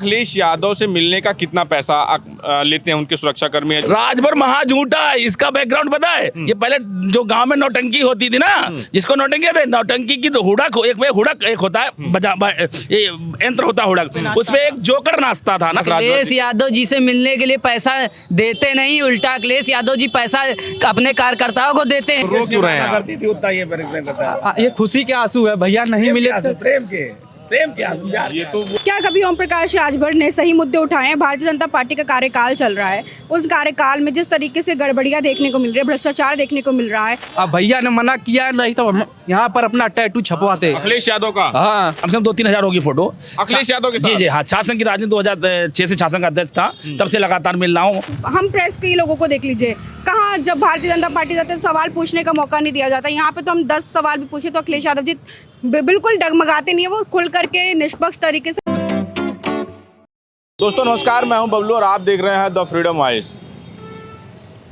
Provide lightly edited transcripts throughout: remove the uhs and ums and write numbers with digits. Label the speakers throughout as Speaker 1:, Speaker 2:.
Speaker 1: अखिलेश यादव से मिलने का कितना पैसा लेते हैं उनके सुरक्षाकर्मी?
Speaker 2: राजभर महा झूठा है। इसका बैकग्राउंड पता है? ये पहले जो गांव में नौटंकी होती थी ना, जिसको नौटंकी कहते हैं, नौटंकी की तो हुड़क एक होता है, ये यंत्र होता है हुड़क, उसमें एक जोकर नाचता था ना।
Speaker 3: अखिलेश यादव जी से मिलने के लिए पैसा देते नहीं, उल्टा अखिलेश यादव जी पैसा अपने कार्यकर्ताओं को देते हैं।
Speaker 1: रो क्यों रहे हैं आप?
Speaker 2: करती थी उतना
Speaker 4: ये खुशी के आंसू है भैया, नहीं मिले तो।
Speaker 2: प्रेम क्या
Speaker 1: ये तो
Speaker 5: क्या कभी ओम प्रकाश राजभर ने सही मुद्दे उठाए हैं? भारतीय जनता पार्टी का कार्यकाल चल रहा है, उस कार्यकाल में जिस तरीके से गड़बड़ियां देखने को मिल रही है, भ्रष्टाचार देखने को मिल रहा है।
Speaker 4: अब भैया ने मना किया, नहीं तो हम यहाँ पर अपना टैटू छपवाते।
Speaker 1: अखिलेश यादव का
Speaker 4: हाँ,
Speaker 2: कम से कम 2-3 हजार होगी फोटो
Speaker 1: अखिलेश यादव के
Speaker 2: जी
Speaker 1: साथ?
Speaker 2: जी हाँ। शासन की राजनीति 2006 से शासन का अध्यक्ष था, तब से लगातार मिल रहा हूँ।
Speaker 5: हम प्रेस के लोगों को देख लीजिए, कहाँ जब भारतीय जनता पार्टी जाते हैं तो सवाल पूछने का मौका नहीं दिया जाता। यहाँ पे तो हम 10 सवाल भी पूछे तो अखिलेश यादव जी बिल्कुल डगमगाते नहीं है, वो खुल करके निष्पक्ष तरीके से।
Speaker 1: दोस्तों नमस्कार, मैं हूं बबलू और आप देख रहे हैं द फ्रीडम वॉइस।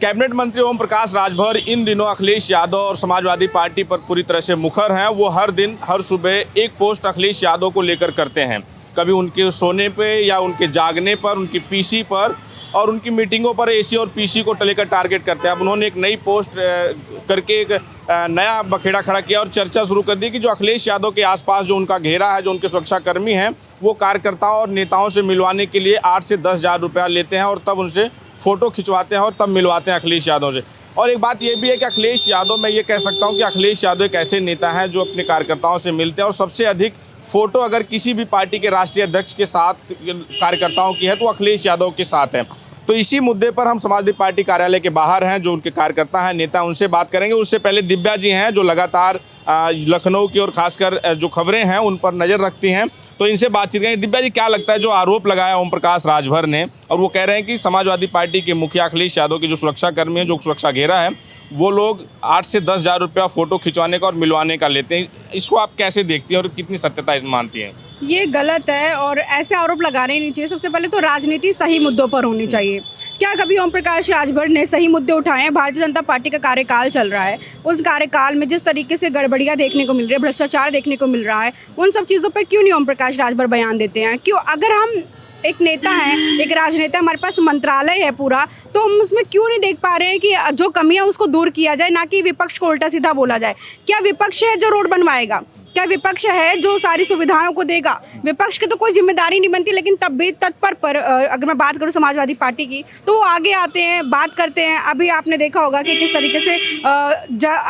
Speaker 1: कैबिनेट मंत्री ओम प्रकाश राजभर इन दिनों अखिलेश यादव और समाजवादी पार्टी पर पूरी तरह से मुखर हैं। वो हर दिन हर सुबह एक पोस्ट अखिलेश यादव को लेकर करते हैं, कभी उनके सोने पे या उनके जागने पर, उनकी पीसी पर और उनकी मीटिंगों पर एसी और पीसी को लेकर टारगेट करते हैं। अब उन्होंने एक नई पोस्ट करके एक नया बखेड़ा खड़ा किया और चर्चा शुरू कर दी कि जो अखिलेश यादव के आसपास जो उनका घेरा है, जो उनके सुरक्षाकर्मी हैं, वो कार्यकर्ताओं और नेताओं से मिलवाने के लिए 8 से 10 हज़ार रुपया लेते हैं और तब उनसे फ़ोटो खिंचवाते हैं और तब मिलवाते हैं अखिलेश यादव से। और एक बात ये भी है कि अखिलेश यादव, मैं ये कह सकता हूँ कि अखिलेश यादव एक ऐसे नेता हैं जो अपने कार्यकर्ताओं से मिलते हैं और सबसे अधिक फ़ोटो अगर किसी भी पार्टी के राष्ट्रीय अध्यक्ष के साथ कार्यकर्ताओं की है तो अखिलेश यादव के साथ है। तो इसी मुद्दे पर हम समाजवादी पार्टी कार्यालय के बाहर हैं, जो उनके कार्यकर्ता हैं, नेता, उनसे बात करेंगे। उससे पहले दिव्या जी हैं जो लगातार लखनऊ की और खासकर जो खबरें हैं उन पर नज़र रखती हैं, तो इनसे बातचीत करेंगे। दिव्या जी, क्या लगता है जो आरोप लगाया ओम प्रकाश राजभर ने, और वो कह रहे हैं कि समाजवादी पार्टी के मुखिया अखिलेश यादव के जो सुरक्षाकर्मी हैं, जो सुरक्षा घेरा है, वो लोग 8 से 10 हज़ार रुपया फ़ोटो खिंचवाने का और मिलवाने का लेते हैं, इसको आप कैसे देखती हैं और कितनी सत्यता मानती हैं?
Speaker 5: ये गलत है और ऐसे आरोप लगाने ही नहीं चाहिए। सबसे पहले तो राजनीति सही मुद्दों पर होनी चाहिए। क्या कभी ओम प्रकाश राजभर ने सही मुद्दे उठाए हैं? भारतीय जनता पार्टी का कार्यकाल चल रहा है, उस कार्यकाल में जिस तरीके से गड़बड़ियां देखने को मिल रही है, भ्रष्टाचार देखने को मिल रहा है, उन सब चीज़ों पर क्यों नहीं ओम प्रकाश राजभर बयान देते हैं? क्यों, अगर हम एक नेता है, एक राजनेता, हमारे पास मंत्रालय है पूरा, तो हम उसमें क्यों नहीं देख पा रहे हैं कि जो कमियां उसको दूर किया जाए, ना कि विपक्ष को उल्टा सीधा बोला जाए? क्या विपक्ष है जो रोड बनवाएगा? क्या विपक्ष है जो सारी सुविधाओं को देगा? विपक्ष की तो कोई जिम्मेदारी नहीं बनती, लेकिन तब भी तत्पर पर अगर मैं बात करूं समाजवादी पार्टी की, तो वो आगे आते हैं, बात करते हैं। अभी आपने देखा होगा कि किस तरीके से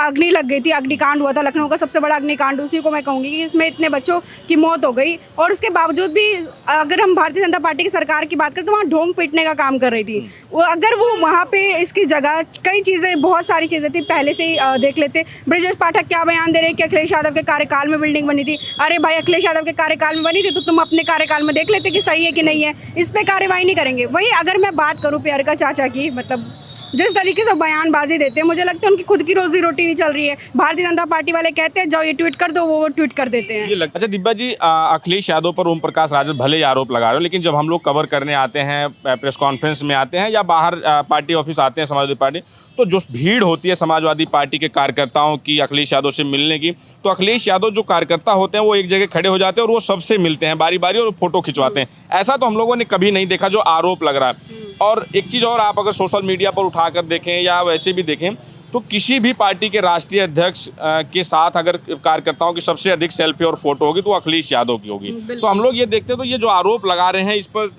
Speaker 5: अग्नि लग गई थी, अग्निकांड हुआ था, लखनऊ का सबसे बड़ा अग्निकांड, उसी को मैं कहूँगी कि इसमें इतने बच्चों की मौत हो गई। और उसके बावजूद भी अगर हम भारतीय जनता पार्टी की सरकार की बात करें तो वहाँ ढोंग पीटने का काम कर रही थी। अगर वो वहाँ पे इसकी जगह कई चीज़ें, बहुत सारी चीज़ें थी, पहले से ही देख लेते। ब्रजेश पाठक क्या बयान दे रहे हैं कि अखिलेश यादव के कार्यकाल में बिल्डिंग बनी थी। अरे भाई, अखिलेश यादव के कार्यकाल में बनी थी तो तुम अपने कार्यकाल में देख लेते कि सही है कि नहीं है, इस पे कार्रवाई नहीं करेंगे। वही अगर मैं बात करूं प्रियंका चाचा की, मतलब जिस तरीके से बयानबाजी देते हैं, मुझे लगता है उनकी खुद की रोजी रोटी नहीं चल रही है। भारतीय जनता पार्टी वाले कहते हैं जाओ ये ट्वीट कर दो, वो ट्वीट कर देते हैं।
Speaker 1: अच्छा दिव्या जी, अखिलेश यादव पर ओम प्रकाश राजभर भले ही आरोप लगा रहे हो, लेकिन जब हम लोग कवर करने आते हैं, प्रेस कॉन्फ्रेंस में आते हैं या बाहर पार्टी ऑफिस आते हैं समाजवादी पार्टी, तो जो भीड़ होती है समाजवादी पार्टी के कार्यकर्ताओं की अखिलेश यादव से मिलने की, तो अखिलेश यादव जो कार्यकर्ता होते हैं वो एक जगह खड़े हो जाते हैं और वो सबसे मिलते हैं बारी बारी और फोटो खिंचवाते हैं। ऐसा तो हम लोगों ने कभी नहीं देखा जो आरोप लग रहा है। और एक चीज़ और, आप अगर सोशल मीडिया पर उठाकर देखें या वैसे भी देखें, तो किसी भी पार्टी के राष्ट्रीय अध्यक्ष के साथ अगर कार्यकर्ताओं की सबसे अधिक सेल्फी और फोटो होगी तो अखिलेश यादव की होगी। तो हम लोग ये देखते हैं, तो ये जो आरोप लगा रहे हैं इस पर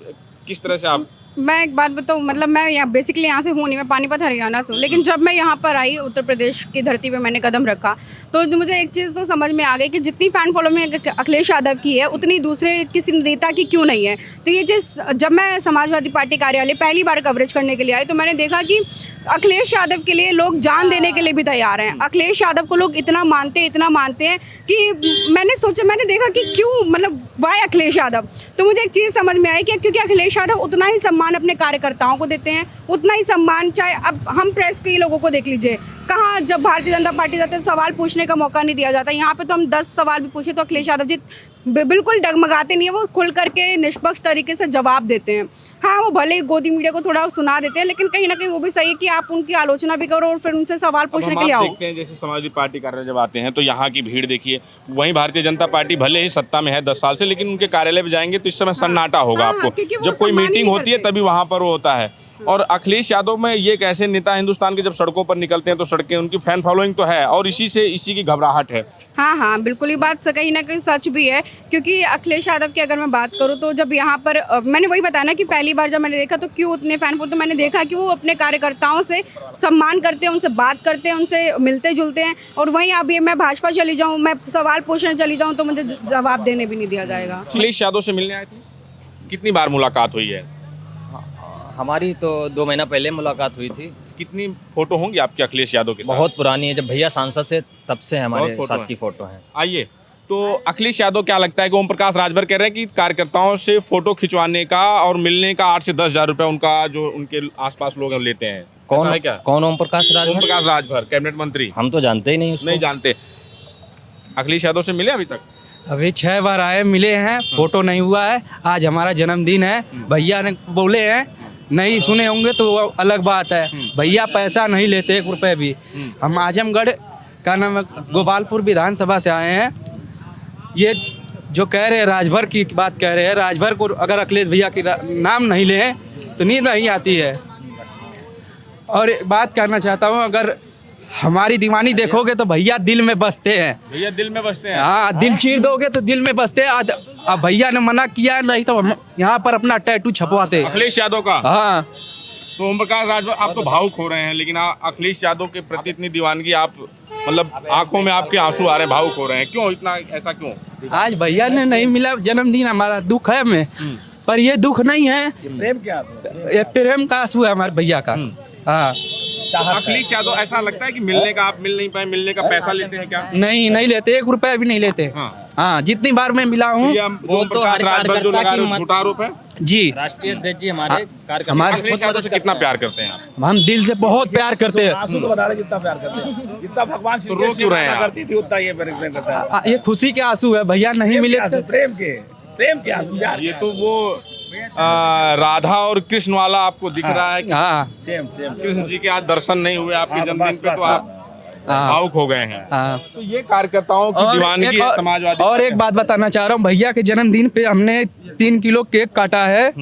Speaker 1: किस तरह से आप?
Speaker 5: मैं एक बात बताऊँ, मतलब मैं यहाँ बेसिकली यहाँ से हूँ नहीं, मैं पानीपत हरियाणा से हूँ, लेकिन जब मैं यहाँ पर आई, उत्तर प्रदेश की धरती पे मैंने कदम रखा, तो मुझे एक चीज़ तो समझ में आ गई कि जितनी फ़ैन फॉलोइंग अखिलेश यादव की है उतनी दूसरे किसी नेता की क्यों नहीं है। तो ये चीज़, जब मैं समाजवादी पार्टी कार्यालय पहली बार कवरेज करने के लिए आई, तो मैंने देखा कि अखिलेश यादव के लिए लोग जान देने के लिए भी तैयार हैं। अखिलेश यादव को लोग इतना मानते हैं कि मैंने देखा कि क्यों, मतलब वाई अखिलेश यादव। तो मुझे एक चीज़ समझ में आई कि क्योंकि अखिलेश यादव उतना ही सम्मान अपने कार्यकर्ताओं को देते हैं, उतना ही सम्मान, चाहे अब हम प्रेस के लोगों को देख लीजिए, कहाँ जब भारतीय जनता पार्टी जाते हैं तो सवाल पूछने का मौका नहीं दिया जाता। यहाँ पे तो हम 10 सवाल भी पूछे तो अखिलेश यादव जी बिल्कुल डगमगाते नहीं है, वो खुल करके निष्पक्ष तरीके से जवाब देते हैं। हाँ, वो भले ही गोदी मीडिया को थोड़ा सुना देते हैं, लेकिन कहीं ना कहीं वो भी सही है कि आप उनकी आलोचना भी करो और फिर उनसे सवाल पूछने के लिए आओ।
Speaker 1: देखते हैं जैसे समाजवादी पार्टी कार्यालय जब आते हैं तो यहाँ की भीड़ देखिए। वहीं भारतीय जनता पार्टी भले ही सत्ता में है 10 साल से, लेकिन उनके कार्यालय पे जाएंगे तो इस समय सन्नाटा होगा
Speaker 5: हाँ,
Speaker 1: आपको।
Speaker 5: क्योंकि वो
Speaker 1: जब कोई
Speaker 5: सम्मान ही
Speaker 1: मीटिंग
Speaker 5: नहीं
Speaker 1: होती है
Speaker 5: करते।
Speaker 1: तभी वहाँ पर वो होता है। और अखिलेश यादव में ये एक ऐसे नेता हिंदुस्तान के, जब सड़कों पर निकलते हैं तो सड़कें, उनकी फैन फॉलोइंग तो है और इसी की घबराहट है।
Speaker 5: हाँ हाँ, बिल्कुल, ये बात कहीं ना कहीं सच भी है, क्योंकि अखिलेश यादव की अगर मैं बात करूँ तो जब यहाँ पर मैंने वही बताया ना कि पहली बार जब मैंने देखा तो क्यों उतने फैन फॉलो, तो मैंने देखा कि वो अपने कार्यकर्ताओं से सम्मान करते हैं, उनसे बात करते हैं, उनसे मिलते जुलते हैं। और वहीं अभी मैं भाजपा चली जाऊँ, मैं सवाल पूछने चली जाऊँ तो मुझे जवाब देने भी नहीं दिया जाएगा।
Speaker 1: अखिलेश यादव से मिलने आए थे, कितनी बार मुलाकात हुई है?
Speaker 6: हमारी तो 2 महीना पहले मुलाकात हुई थी।
Speaker 1: कितनी फोटो होंगी आपके अखिलेश यादव के साथ?
Speaker 6: बहुत पुरानी है, जब भैया सांसद थे तब से
Speaker 1: बहुत
Speaker 6: हमारे
Speaker 1: फोटो
Speaker 6: साथ
Speaker 1: हैं।
Speaker 6: की फोटो है।
Speaker 1: आइए, तो अखिलेश यादव क्या लगता है कि ओम प्रकाश राजभर कह रहे हैं कि कार्यकर्ताओं से फोटो खिंचवाने का और मिलने का 8 से 10 हजार रुपए उनका जो उनके आसपास लोग हैं लेते हैं? ऐसा है क्या?
Speaker 6: कौन ओम प्रकाश
Speaker 1: ओम
Speaker 6: राजभर?
Speaker 1: प्रकाश राजभर कैबिनेट मंत्री,
Speaker 6: हम तो जानते ही नहीं उसको।
Speaker 1: नहीं जानते। अखिलेश यादव से मिले अभी तक?
Speaker 4: अभी 6 बार आए, मिले हैं, फोटो नहीं हुआ है। आज हमारा जन्मदिन है, भैया ने बोले हैं, नहीं सुने होंगे तो वो अलग बात है। भैया पैसा नहीं लेते 1 रुपए भी। हम आजमगढ़ का नाम है, गोपालपुर विधानसभा से आए हैं। ये जो कह रहे हैं राजभर की बात कह रहे हैं, राजभर को अगर अखिलेश भैया की नाम नहीं लें तो नींद नहीं आती है। और एक बात कहना चाहता हूँ, अगर हमारी दीवानी देखोगे तो भैया दिल में बसते हैं।
Speaker 1: भैया दिल में बसते हैं।
Speaker 4: हाँ, दिल चीर दोगे तो दिल में बसते हैं। अब भैया ने मना किया, नहीं तो हम यहाँ पर अपना टैटू छपवाते।
Speaker 1: अखिलेश यादव का?
Speaker 4: हाँ,
Speaker 1: तो ओम प्रकाश राजभर, आप तो भावुक हो रहे हैं, लेकिन अखिलेश यादव के प्रति इतनी दीवानगी, आप मतलब आंखों में आपके आंसू आ रहे हैं, भावुक हो रहे हैं, क्यों इतना, ऐसा क्यों?
Speaker 4: आज भैया ने नहीं मिला, जन्मदिन हमारा, दुख है हमें, पर ये दुख नहीं है,
Speaker 2: प्रेम क्या?
Speaker 4: ये प्रेम का आंसू है हमारे भैया का। हाँ,
Speaker 1: अखिलेश यादव, ऐसा लगता है कि मिलने का, आप मिल नहीं पाए, मिलने का पैसा लेते हैं क्या?
Speaker 4: नहीं लेते, 1 रुपया भी नहीं लेते। हाँ, जितनी बार मैं मिला हूँ।
Speaker 1: ये ओम प्रकाश राजभर जो लगा रहे हो, झूठा आरोप है।
Speaker 4: जी,
Speaker 6: राष्ट्रीय अध्यक्ष जी हमारे कार्यकर्ता।
Speaker 4: हमारे
Speaker 1: अखिलेश यादव से कितना प्यार करते हैं आप?
Speaker 4: हम दिल से बहुत प्यार करते हैं।
Speaker 2: आंसू तो बता रहे जितना प्यार करते हैं, जितना भगवान
Speaker 1: तो रो क्यों रहे हैं आप?
Speaker 2: करती थी उतना ये प्रेम करता है।
Speaker 4: ये खुशी के आंसू है, भैया नहीं मिले तो।
Speaker 2: प्रेम क्या प्यार?
Speaker 1: ये तो वो राधा और कृष्ण वाला आपको दिख रहा है कि
Speaker 4: हाँ,
Speaker 2: सेम
Speaker 1: कृष्ण जी के आज दर्शन नहीं हुए आपके जन्मदिन पे, तो आप
Speaker 4: हाँ,
Speaker 1: भावुक हो गए हैं।
Speaker 4: हाँ।
Speaker 1: तो ये कार्यकर्ताओं की दीवानगी है समाजवादी।
Speaker 4: और एक बात बताना चाह रहा हूँ, भैया के जन्मदिन पे हमने 3 किलो केक काटा है,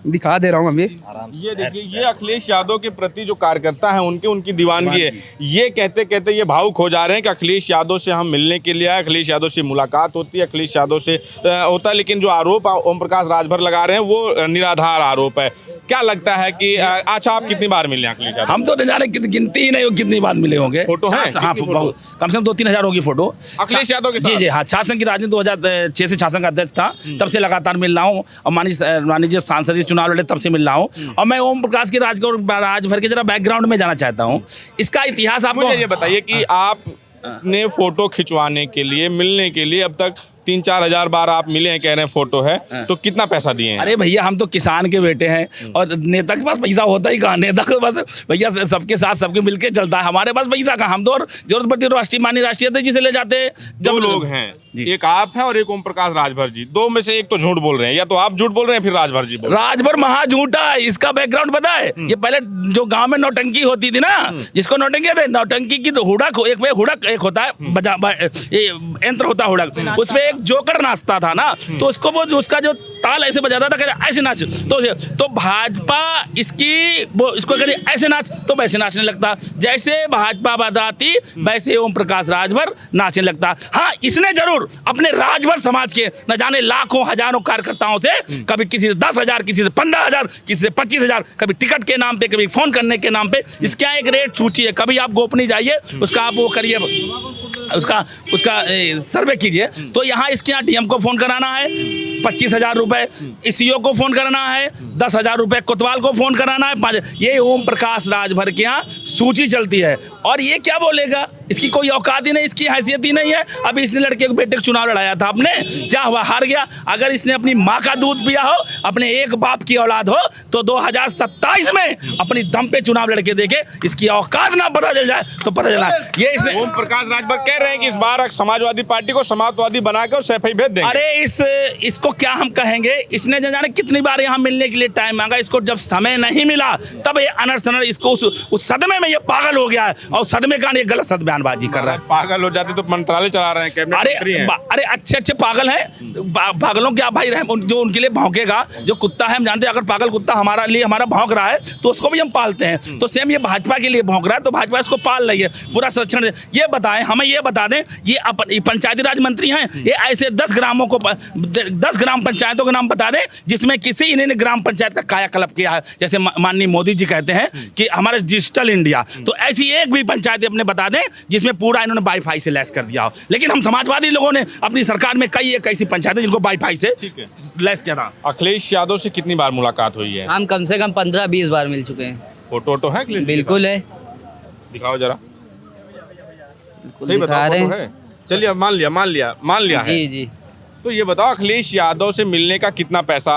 Speaker 4: दिखा दे रहा हूँ अभी।
Speaker 1: ये देखिए, ये अखिलेश यादव के प्रति जो कार्यकर्ता है उनकी दीवानगी है। ये कहते कहते ये भावुक हो जा रहे हैं कि अखिलेश यादव से हम मिलने के लिए आए, अखिलेश यादव से मुलाकात होती है, अखिलेश यादव से होता है, लेकिन जो आरोप ओम प्रकाश राजभर लगा रहे हैं वो निराधार आरोप है। क्या लगता है कि अच्छा, आप कितनी बार मिले अखिलेश यादव?
Speaker 2: हम तो नहीं जाने, गिनती ही नहीं हो कितनी बार मिले होंगे।
Speaker 1: फोटो है?
Speaker 2: हाँ,
Speaker 1: कितनी फोटो?
Speaker 2: कम से कम 2-3 हजार होगी फोटो
Speaker 1: अखिलेश यादव के साथ?
Speaker 2: जी, हाँ, शासन की राजनीति 2006 से शासन का अध्यक्ष था, तब से लगातार मिल रहा हूँ। और माननीय जब सांसद चुनाव लड़े तब से मिल रहा हूँ। और मैं ओम प्रकाश की राजभर के जरा बैकग्राउंड में जाना चाहता हूँ। इसका इतिहास आपको
Speaker 1: मुझे ये बताइए कि आपने फोटो खिंचवाने के लिए, मिलने के लिए अब तक 3-4 हजार बार आप मिले हैं, कह रहे हैं फोटो है, तो कितना पैसा दिए हैं?
Speaker 2: अरे भैया, हम तो किसान के बेटे हैं और नेता के पास पैसा होता ही कहाँ। नेता के पास भैया सबके साथ सबके मिलके चलता है, हमारे पास पैसा कहाँ। हम तो और जरूरत पड़ती है माननीय राष्ट्रीय अध्यक्ष जी से ले जाते हैं।
Speaker 1: दो लोग हैं, एक आप हैं और एक ओम प्रकाश राजभर जी। दो में से एक तो झूठ बोल रहे हैं, या तो आप झूठ बोल रहे हैं फिर राजभर जी बोल रहे हैं।
Speaker 2: राजभर महा झूठा है। इसका बैकग्राउंड पता है? ये पहले जो गांव में नौटंकी होती थी ना, जिसको नौटंकी कहते हैं, नौटंकी की हुड़क, एक होता है, ये यंत्र होता है हुड़क, उसमें एक जोकर नाचता था ना, तो उसको वो उसका जो ताल ऐसे बजाता था, कहते ऐसे नाच, तो भाजपा इसको कहते ऐसे नाच, तो वैसे नाचने लगता। जैसे भाजपा बजाती वैसे ओम प्रकाश राजभर नाचने लगता। हाँ, इसने जरूर अपने राजभर समाज के न जाने लाखों हजारों कार्यकर्ताओं से, कभी किसी से 10,000, किसी से 15,000, किसी से 25,000, कभी टिकट के नाम पे, कभी फोन करने के नाम पे, इसका एक रेट सूची है। कभी आप गोपनीय जाइए, उसका आप वो करिए, उसका सर्वे कीजिए, तो यहाँ इसके यहाँ डीएम को फोन कराना है 25,000 रुपए, सीओ को फोन कराना है 10,000 रुपए, कोतवाल को फोन कराना है 5। ये ओम प्रकाश राजभर के यहाँ सूची चलती है। और ये क्या बोलेगा, इसकी कोई औकात ही नहीं, इसकी हैसियत ही नहीं है। अभी इसने लड़के के बेटे को चुनाव लड़ाया था आपने, क्या हुआ, हार गया। अगर इसने अपनी माँ का दूध पिया हो, अपने एक बाप की औलाद हो, तो 2027 में अपनी दम पे चुनाव लड़के देखे, इसकी औकात ना पता चल जाए तो पता चला ये इसने।
Speaker 1: ओम प्रकाश राजभर कह रहे हैं कि इस बार समाजवादी पार्टी को समाजवादी बनाकर सैफई भेज देंगे।
Speaker 2: अरे इसको क्या हम कहेंगे, इसने न जाने कितनी बार यहाँ मिलने के लिए टाइम मांगा, इसको जब समय नहीं मिला तब ये अनर इसको उस सदमे में ये पागल हो गया है, और सदमे का ये गलत बयानबाजी कर रहा है।
Speaker 1: पागल हो जाते तो मंत्रालय चला रहे हैं, कैबिनेट मंत्री हैं।
Speaker 2: अरे अच्छे पागल हैं, पागलों के आप भाई रहे, जो उनके लिए भौंकेगा, जो कुत्ता है हम जानते हैं, अगर पागल कुत्ता हमारा भौंक रहा है तो उसको भी हम पालते हैं, तो सेम ये भाजपा के लिए भौंक रहा है, तो भाजपा इसको पाल रही है, पूरा संरक्षण। ये बताएं, हमें ये बता दें, ये पंचायती राज मंत्री हैं, ये ऐसे 10 ग्राम पंचायतों के नाम बता दें जिसमें किसी इन्होंने ग्राम पंचायत का कायाकल्प किया है, जैसे माननीय मोदी जी कहते हैं कि हमारे डिजिटल इंडिया, तो ऐसी एक भी पंचायत अपने बता दें जिसमें पूरा इन्होंने वाईफाई से लैस कर दिया हो। लेकिन हम समाजवादी लोगों ने अपनी सरकार में कई एक ऐसी पंचायतें जिनको वाईफाई से लैस किया था।
Speaker 1: अखिलेश यादव से कितनी बार मुलाकात हुई है?
Speaker 3: हम कम से कम 15-20 बार मिल चुके हैं।
Speaker 1: फोटो है अखिलेश?
Speaker 3: बिल्कुल है,
Speaker 1: दिखाओ जरा,
Speaker 3: बिल्कुल
Speaker 1: सही
Speaker 3: दिखा
Speaker 1: बताओ,
Speaker 3: रहे
Speaker 1: फोटो
Speaker 3: हैं।
Speaker 1: है? चलिए मान लिया है।
Speaker 3: जी जी।
Speaker 1: तो ये बताओ, अखिलेश यादव से मिलने का कितना पैसा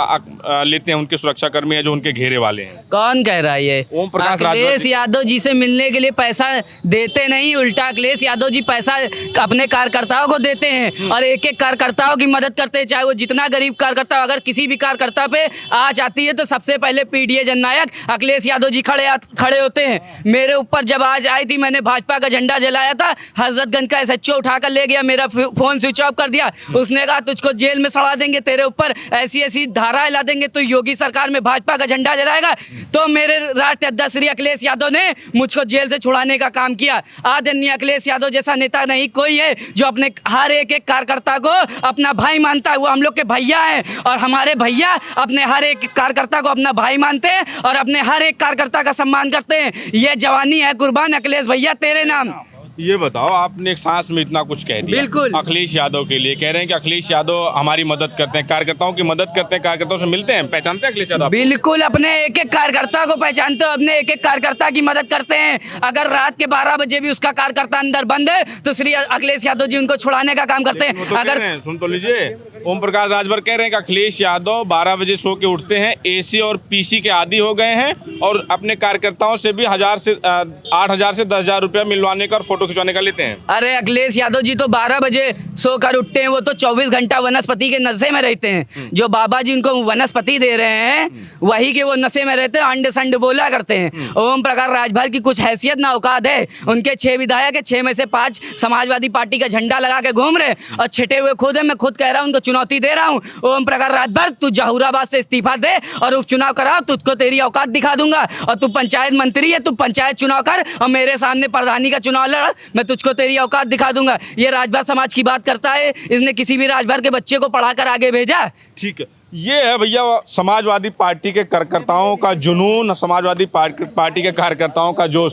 Speaker 1: लेते हैं उनके सुरक्षाकर्मी है जो उनके घेरे वाले हैं?
Speaker 3: कौन कह रहा है ये?
Speaker 1: ओम प्रकाश
Speaker 3: अखिलेश यादव जी से मिलने के लिए पैसा देते नहीं, उल्टा अखिलेश यादव जी पैसा अपने कार्यकर्ताओं को देते हैं और एक एक कार्यकर्ताओं की मदद करते हैं, चाहे वो जितना गरीब कार्यकर्ता हो। अगर किसी भी कार्यकर्ता पे आज आती है तो सबसे पहले पीडीए जननायक अखिलेश यादव जी खड़े होते हैं। मेरे ऊपर जब आज आई थी, मैंने भाजपा का झंडा जलाया था, हजरतगंज का SHO उठाकर ले गया, मेरा फोन स्विच ऑफ कर दिया। उसने कहा तुझको जेल में सड़ा देंगे, तेरे ऊपर ऐसी धाराएं ला देंगे, तो योगी सरकार में भाजपा का झंडा जलाएगा। तो मेरे राष्ट्रीय अध्यक्ष श्री अखिलेश यादव ने मुझको जेल से छुड़ाने का काम किया। आदरणीय अखिलेश यादव जैसा नेता नहीं कोई है जो अपने हर एक कार्यकर्ता को अपना भाई मानता है। वो हम लोग के भैया हैं और हमारे भैया अपने हर एक कार्यकर्ता को अपना भाई मानते हैं और अपने हर एक कार्यकर्ता का सम्मान करते हैं। ये जवानी है कुर्बान अखिलेश भैया तेरे नाम।
Speaker 1: ये बताओ, आपने एक सांस में इतना कुछ कह दिया
Speaker 3: बिल्कुल।
Speaker 1: अखिलेश यादव के लिए, कह रहे हैं कि अखिलेश यादव हमारी मदद करते हैं, कार्यकर्ताओं की मदद करते हैं, कार्यकर्ताओं से मिलते हैं, पहचानते हैं अखिलेश यादव?
Speaker 3: बिल्कुल, अपने एक एक कार्यकर्ता को पहचानते हो, अपने एक एक कार्यकर्ता की मदद करते हैं। अगर रात के 12 बजे भी उसका कार्यकर्ता अंदर बंद है तो श्री अखिलेश यादव जी उनको छुड़ाने का काम करते हैं। अगर
Speaker 1: सुन तो लीजिए, ओम प्रकाश राजभर कह रहे हैं कि अखिलेश यादव 12 बजे सो के उठते हैं, AC और PC के आदी हो गए हैं और अपने कार्यकर्ताओं से भी 8,000 से 10,000 रुपया मिलवाने का और फोटो खिंचवाने का लेते हैं।
Speaker 3: अरे अखिलेश यादव जी तो 12 बजे सोकर उठते हैं, वो तो 24 घंटा वनस्पति के नशे में रहते हैं। जो बाबा जी उनको वनस्पति दे रहे हैं वही के वो नशे में रहते हैं, अंड संड बोला करते हैं। ओम प्रकाश राजभर की कुछ हैसियत ना औकात है। उनके 6 विधायक है, 6 में से 5 समाजवादी पार्टी का झंडा लगा के घूम रहे और छिटे हुए खुद है। मैं खुद कह रहा हूँ, उनको चुनौती दे रहा हूँ, ओम प्रकाश राजभर तू जहूराबाद से इस्तीफा दे और उपचुनाव कराओ, तुझको तेरी औकात दिखा दूंगा। और तू पंचायत मंत्री है, तू पंचायत चुनाव कर और मेरे सामने प्रधानी का चुनाव लड़, मैं तुझको तेरी औकात दिखा दूंगा। ये राजभर समाज की बात करता है, इसने किसी भी राजभर के बच्चे को पढ़ाकर आगे भेजा?
Speaker 1: ठीक है, ये है भैया समाजवादी पार्टी के कार्यकर्ताओं का जुनून, समाजवादी पार्टी के कार्यकर्ताओं का जोश।